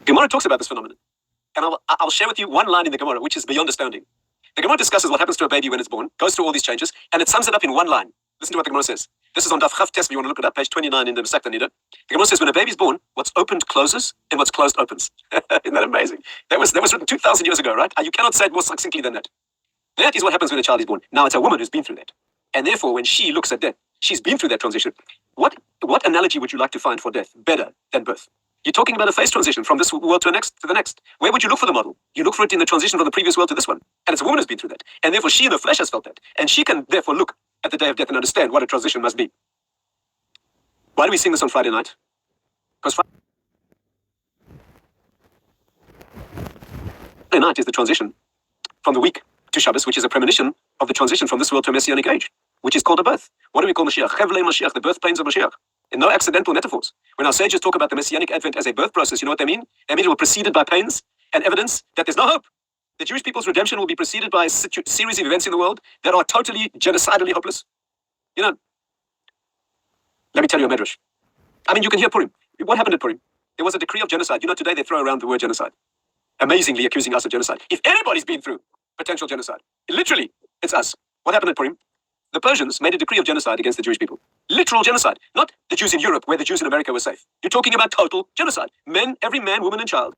Gemara talks about this phenomenon. And I'll share with you one line in the Gemara, which is beyond astounding. The Gemara discusses what happens to a baby when it's born, goes through all these changes, and it sums it up in one line. Listen to what the Gemara says. This is on Daf Chav Tes, if you want to look it up, page 29 in the Masechta Nida. The Gemara says when a baby's born, what's opened closes, and what's closed opens. Isn't that amazing? That was written 2,000 years ago, right? You cannot say it more succinctly than that. That is what happens when a child is born. Now it's a woman who's been through that. And therefore, when she looks at death, she's been through that transition. What analogy would you like to find for death better than birth? You're talking about a phase transition from this world to the next. Where would you look for the model? You look for it in the transition from the previous world to this one. And it's a woman who's been through that. And therefore, she in the flesh has felt that. And she can therefore look at the day of death and understand what a transition must be. Why do we sing this on Friday night? Because Friday night is the transition from the week to Shabbos, which is a premonition of the transition from this world to a Messianic age, which is called a birth. What do we call Mashiach? Chevlei Mashiach, the birth pains of Mashiach. And no accidental metaphors. When our sages talk about the Messianic Advent as a birth process, you know what they mean? They mean it will be preceded by pains and evidence that there's no hope. The Jewish people's redemption will be preceded by a series of events in the world that are totally genocidally hopeless. You know, let me tell you a medrash. I mean, you can hear Purim. What happened at Purim? There was a decree of genocide. You know, today they throw around the word genocide, amazingly accusing us of genocide. If anybody's been through potential genocide, literally, it's us. What happened at Purim? The Persians made a decree of genocide against the Jewish people. Literal genocide. Not the Jews in Europe, where the Jews in America were safe. You're talking about total genocide. Men, every man, woman, and child.